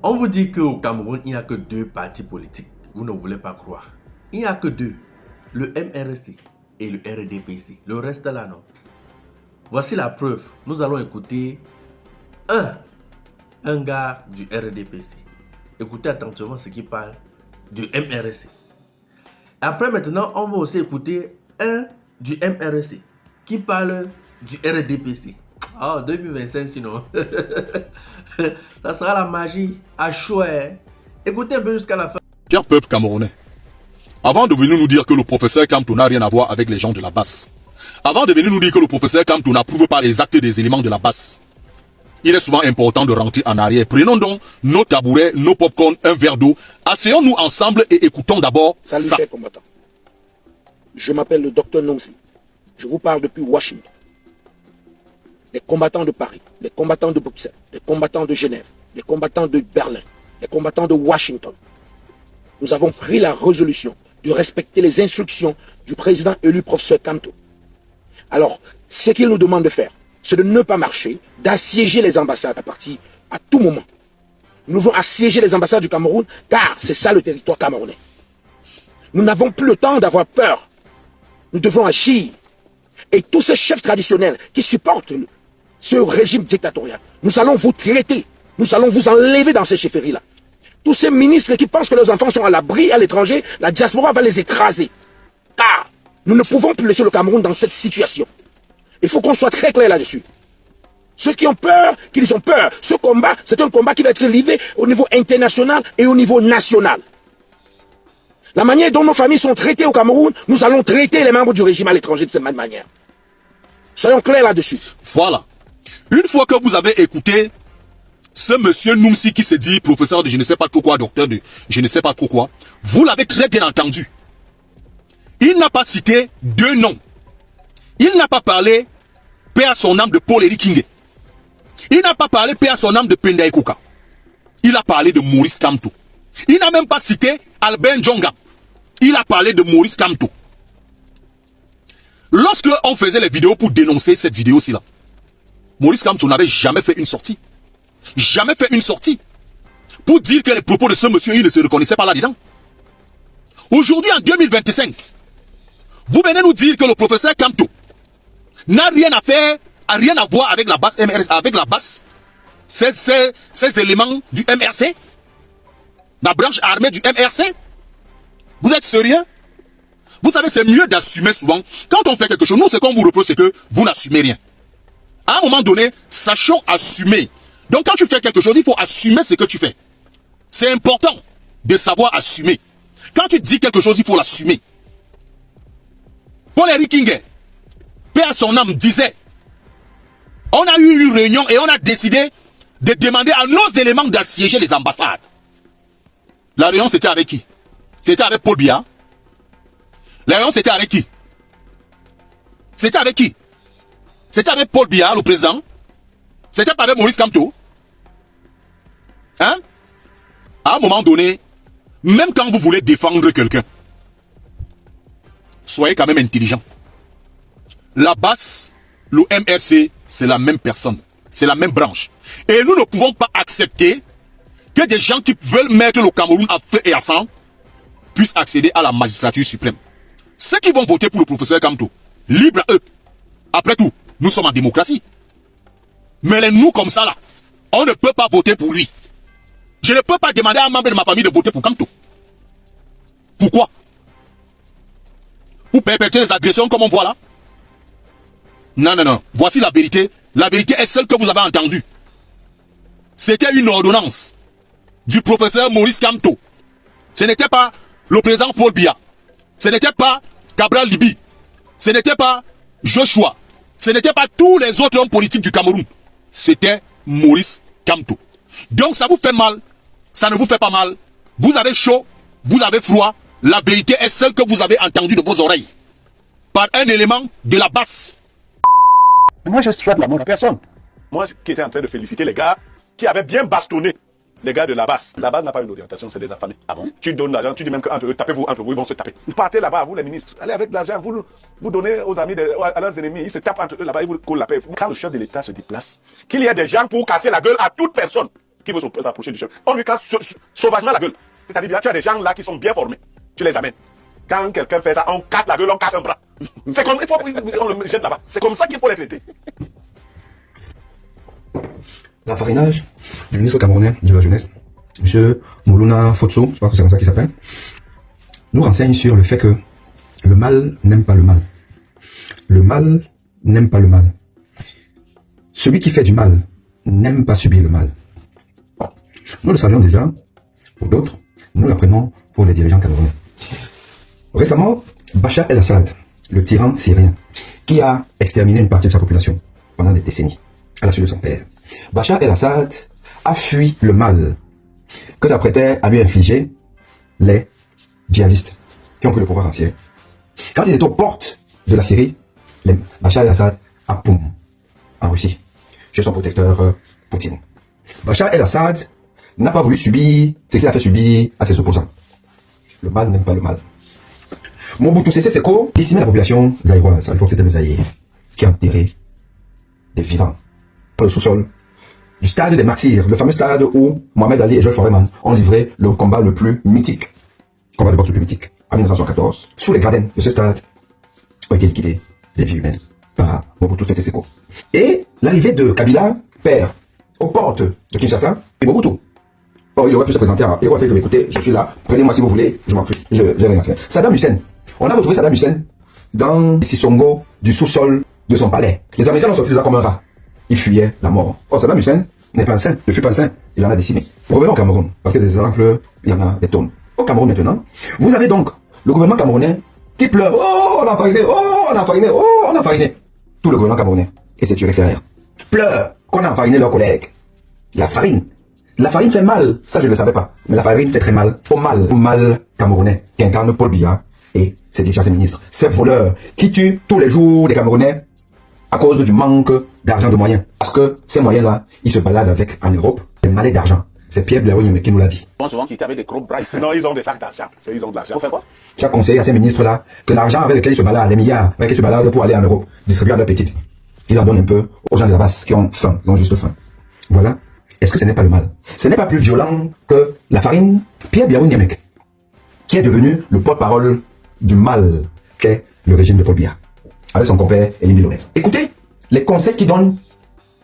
On vous dit qu'au Cameroun, il n'y a que deux partis politiques. Vous ne voulez pas croire. Il n'y a que deux. Le MRC et le RDPC. Le reste là, non. Voici la preuve. Nous allons écouter un gars du RDPC. Écoutez attentivement ce qu'il parle du MRC. Après maintenant, on va aussi écouter un du MRC qui parle du RDPC. Oh, 2025 sinon. Ça sera la magie à chouette. Écoutez un peu jusqu'à la fin. Cher peuple camerounais, avant de venir nous dire que le professeur Kamto n'a rien à voir avec les gens de la base, avant de venir nous dire que le professeur Kamto n'approuve pas les actes des éléments de la base, il est souvent important de rentrer en arrière. Prenons donc nos tabourets, nos popcorn, un verre d'eau, asseyons-nous ensemble et écoutons d'abord ça. Salut chers combattants. Je m'appelle le docteur Nongsi. Je vous parle depuis Washington. Les combattants de Paris, les combattants de Bruxelles, les combattants de Genève, les combattants de Berlin, les combattants de Washington. Nous avons pris la résolution de respecter les instructions du président élu professeur Kamto. Alors, ce qu'il nous demande de faire, c'est de ne pas marcher, d'assiéger les ambassades à tout moment. Nous devons assiéger les ambassades du Cameroun, car c'est ça le territoire camerounais. Nous n'avons plus le temps d'avoir peur. Nous devons agir. Et tous ces chefs traditionnels qui supportent ce régime dictatorial, nous allons vous traiter. Nous allons vous enlever dans ces chefferies-là. Tous ces ministres qui pensent que leurs enfants sont à l'abri à l'étranger, la diaspora va les écraser. Car nous ne pouvons plus laisser le Cameroun dans cette situation. Il faut qu'on soit très clair là-dessus. Ceux qui ont peur, qu'ils ont peur, ce combat, c'est un combat qui va être livré au niveau international et au niveau national. La manière dont nos familles sont traitées au Cameroun, nous allons traiter les membres du régime à l'étranger de cette même manière. Soyons clairs là-dessus. Voilà. Une fois que vous avez écouté ce monsieur Noumsi qui se dit professeur de je ne sais pas trop quoi, docteur de je ne sais pas trop quoi, vous l'avez très bien entendu. Il n'a pas cité deux noms. Il n'a pas parlé paix à son âme de Paul Éric Kingé. Il n'a pas parlé paix à son âme de Penda Ekouka. Il a parlé de Maurice Kamto. Il n'a même pas cité Albert Djonga. Il a parlé de Maurice Kamto. Lorsque on faisait les vidéos pour dénoncer cette vidéo-ci là, Maurice Kamto n'avait jamais fait une sortie. Jamais fait une sortie pour dire que les propos de ce monsieur, il ne se reconnaissait pas là-dedans. Aujourd'hui, en 2025, vous venez nous dire que le professeur Kamto n'a rien à faire, a rien à voir avec la base MRC, avec la base, ces éléments du MRC, la branche armée du MRC. Vous êtes sérieux? Vous savez, c'est mieux d'assumer souvent. Quand on fait quelque chose, nous, ce qu'on vous reproche, c'est que vous n'assumez rien. À un moment donné, sachons assumer. Donc, quand tu fais quelque chose, il faut assumer ce que tu fais. C'est important de savoir assumer. Quand tu dis quelque chose, il faut l'assumer. Paul Éric Kingé, paix à son âme, disait, on a eu une réunion et on a décidé de demander à nos éléments d'assiéger les ambassades. La réunion, c'était avec qui? C'était avec Paul Biya. La réunion, c'était avec qui? C'était avec qui? C'était avec Paul Biya, le président. C'était pas avec Maurice Kamto. Hein? À un moment donné, même quand vous voulez défendre quelqu'un, soyez quand même intelligent. La base, le MRC, c'est la même personne. C'est la même branche. Et nous ne pouvons pas accepter que des gens qui veulent mettre le Cameroun à feu et à sang puissent accéder à la magistrature suprême. Ceux qui vont voter pour le professeur Kamto, libre à eux. Après tout, nous sommes en démocratie. Mais les nous comme ça là, on ne peut pas voter pour lui. Je ne peux pas demander à un membre de ma famille de voter pour Kamto. Pourquoi? Pour perpétrer les agressions comme on voit là? Non, non, non. Voici la vérité. La vérité est celle que vous avez entendue. C'était une ordonnance du professeur Maurice Kamto. Ce n'était pas le président Paul Biya. Ce n'était pas Cabral Libi. Ce n'était pas Joshua. Ce n'était pas tous les autres hommes politiques du Cameroun. C'était Maurice Kamto. Donc ça vous fait mal. Ça ne vous fait pas mal. Vous avez chaud. Vous avez froid. La vérité est celle que vous avez entendue de vos oreilles. Par un élément de la base. Moi, je souhaite la mort à personne. Moi, qui étais en train de féliciter les gars qui avaient bien bastonné les gars de la base. La base n'a pas une orientation, c'est des affamés. Ah bon? Tu donnes l'argent, tu dis même qu'entre eux, tapez-vous entre vous, ils vont se taper. Vous partez là-bas, vous les ministres, allez avec l'argent, vous donnez aux amis, à leurs ennemis, ils se tapent entre eux là-bas, ils vous collent la paix. Quand le chef de l'État se déplace, qu'il y a des gens pour casser la gueule à toute personne, qui veut s'approcher du chef, on lui casse sauvagement la gueule. C'est-à-dire, tu as des gens là qui sont bien formés. Tu les amènes. Quand quelqu'un fait ça, on casse la gueule, on casse un bras. C'est comme, on le jette là-bas. C'est comme ça qu'il faut les traiter. L'affarinage du ministre camerounais de la jeunesse, M. Moulouna Fotso, je crois que c'est comme ça qu'il s'appelle, nous renseigne sur le fait que le mal n'aime pas le mal. Le mal n'aime pas le mal. Celui qui fait du mal n'aime pas subir le mal. Nous le savions déjà, pour d'autres, nous l'apprenons pour les dirigeants camerounais. Récemment, Bachar el-Assad, le tyran syrien, qui a exterminé une partie de sa population pendant des décennies, à la suite de son père, Bachar el-Assad a fui le mal que s'apprêtaient à lui infliger les djihadistes qui ont pris le pouvoir en Syrie. Quand ils étaient aux portes de la Syrie, Bachar el-Assad a poum en Russie, chez son protecteur Poutine. Bachar el-Assad n'a pas voulu subir ce qu'il a fait subir à ses opposants. Le mal n'aime pas le mal. Mobutu Sese Seko décimait la population zaïroise, à l'époque c'était le Zaïre, qui a enterré des vivants dans le sous-sol du stade des martyrs, le fameux stade où Mohamed Ali et Georges Foreman ont livré le combat le plus mythique, combat de boxe le plus mythique, en 1974. Sous les gradins de ce stade ont été liquidés des vies humaines par Mobutu Sese Seko. Et l'arrivée de Kabila, père, aux portes de Kinshasa, et Mobutu. Or, il aurait pu se présenter à Héros, écoutez, je suis là, prenez-moi si vous voulez, je m'en fiche, je n'ai rien à faire. Saddam Hussein, on a retrouvé Saddam Hussein dans les Sissongo du sous-sol de son palais. Les Américains l'ont sorti de là comme un rat. Il fuyait la mort. Or, Saddam Hussein n'est pas un saint, ne fut pas un saint, il en a décimé. Revenons au Cameroun, parce que des exemples, il y en a des tonnes. Au Cameroun maintenant, vous avez donc le gouvernement camerounais qui pleure, oh, on a fariné, oh, on a fariné, oh, on a fariné. Tout le gouvernement camerounais, et c'est Ferrer, pleure qu'on a fariné leurs collègues. La farine. La farine fait mal, ça je ne le savais pas, mais la farine fait très mal au mal camerounais qu'incarne Paul Biya et ses dirigeants, ses ministres, ces voleurs qui tuent tous les jours des Camerounais à cause du manque d'argent, de moyens. Parce que ces moyens-là, ils se baladent avec en Europe des malais d'argent. C'est Pierre Blaireau qui nous l'a dit. Souvent qui avaient des gros bras. Non, ils ont des sacs d'argent. Ils ont de l'argent. Pour faire quoi? Tu as conseillé à ces ministres-là que l'argent avec lequel ils se baladent, les milliards avec lesquels ils se baladent pour aller en Europe, distribuer à leurs petites, ils en donnent un peu aux gens de la base qui ont faim, ils ont juste faim. Voilà. Est-ce que ce n'est pas le mal? Ce n'est pas plus violent que la farine? Pierre Biya, qui est devenu le porte-parole du mal qu'est le régime de Paul Biya, avec son compère Elie Milonnet. Écoutez les conseils qu'il donne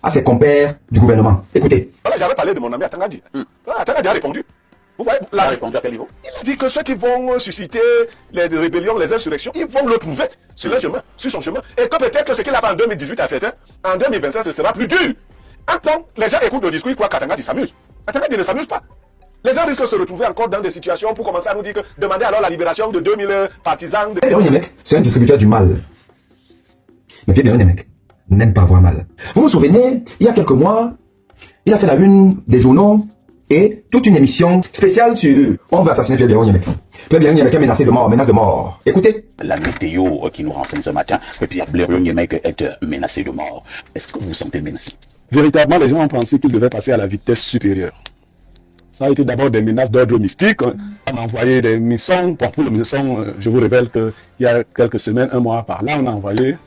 à ses compères du gouvernement. Écoutez. Voilà, j'avais parlé de mon ami Atangadi. Atangadi a répondu. Vous voyez, là, Il a répondu à quel niveau? il a dit que ceux qui vont susciter les rébellions, les insurrections, ils vont le prouver sur leur chemin, sur son chemin. Et que peut-être que ce qu'il a fait en 2018 à certains, en 2025, ce sera plus dur. Attends, les gens écoutent le discours, ils croient qu'Atangadi s'amuse. Atangadi ne s'amuse pas. Les gens risquent de se retrouver encore dans des situations pour commencer à nous dire que demander alors la libération de 2000 partisans. Pierre Biya, c'est un distributeur du mal. Mais Pierre Biya, n'aime pas voir mal. Vous vous souvenez, il y a quelques mois, il a fait la une des journaux et toute une émission spéciale sur on veut assassiner Pierre Biya. Pierre Biya est menacé de mort, menace de mort. Écoutez. La météo qui nous renseigne ce matin que Pierre Biya est menacé de mort. Est-ce que vous vous sentez menacé? Véritablement, les gens ont pensé qu'il devait passer à la vitesse supérieure. Ça a été d'abord des menaces d'ordre mystique. On a envoyé des missons. Pour le mission, je vous révèle qu'il y a quelques semaines, un mois par là, on a envoyé.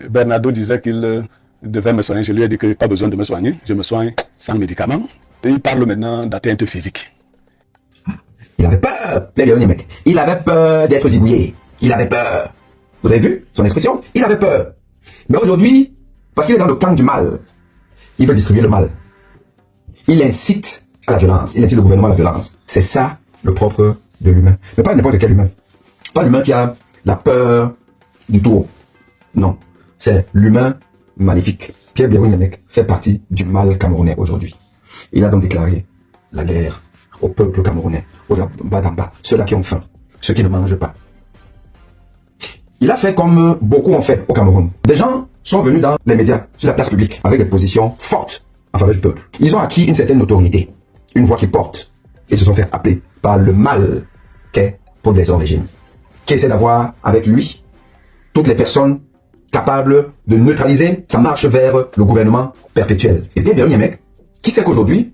Bernardo disait qu'il devait me soigner. Je lui ai dit que pas besoin de me soigner. Je me soigne sans médicaments. Et il parle maintenant d'atteinte physique. Il avait peur, il avait peur d'être zigouillé. Il avait peur. Vous avez vu son expression? Il avait peur. Mais aujourd'hui, parce qu'il est dans le camp du mal, il veut distribuer le mal. Il incite à la violence. Il incite le gouvernement à la violence. C'est ça le propre de l'humain. Mais pas n'importe quel humain. Pas l'humain qui a la peur du tout. Non. C'est l'humain maléfique. Pierre Biya fait partie du mal camerounais aujourd'hui. Il a donc déclaré la guerre au peuple camerounais, aux bas d'en bas, ceux-là qui ont faim, ceux qui ne mangent pas. Il a fait comme beaucoup ont fait au Cameroun. Des gens sont venus dans les médias, sur la place publique, avec des positions fortes en faveur du peuple. Ils ont acquis une certaine notoriété, une voix qui porte, et se sont fait appeler par le mal qu'est Paul Biya régime, qui essaie d'avoir avec lui toutes les personnes capables de neutraliser sa marche vers le gouvernement perpétuel. Et Pierre Biya, qui sait qu'aujourd'hui,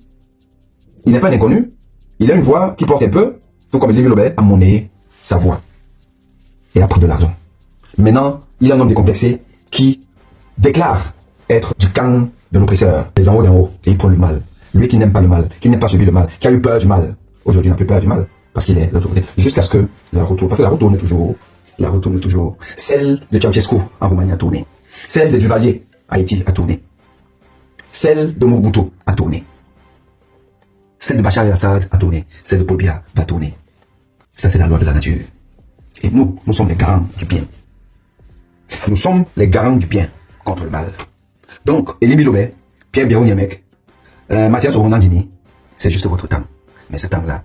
il n'est pas un inconnu, il a une voix qui porte un peu, tout comme Elie Milonnet a monnaie sa voix. Il a pris de l'argent. Maintenant, il y a un homme décomplexé qui déclare être du camp de l'oppresseur, des en haut, et il prend le mal. Lui qui n'aime pas le mal, qui n'aime pas subir le mal, qui a eu peur du mal, aujourd'hui n'a plus peur du mal, parce qu'il est de l'autre côté. Jusqu'à ce que la roue tourne, parce que la roue tourne toujours. La roue tourne toujours. Celle de Ceausescu en Roumanie a tourné. Celle de Duvalier, Haïti, a tourné. Celle de Mobutu a tourné. Celle de Bachar el-Assad a tourné. Celle de Paul Biya va tourner. Ça, c'est la loi de la nature. Et nous sommes les garants du bien. Nous sommes les garants du bien contre le mal. Donc, Elie Bilobé, Pierre Biaouniamek, Mathias Orondandini, c'est juste votre temps. Mais ce temps-là,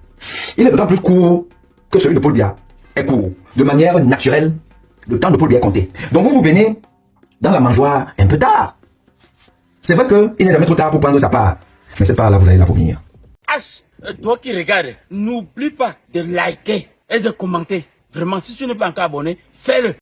il est d'autant plus court que celui de Paul Biya est court. De manière naturelle, le temps de Paul Biya est compté. Donc vous venez dans la mangeoire un peu tard. C'est vrai qu'il n'est jamais trop tard pour prendre sa part. Mais cette part-là, vous allez la vomir. H, toi qui regardes, n'oublie pas de liker et de commenter. Vraiment, si tu n'es pas encore abonné, fais-le.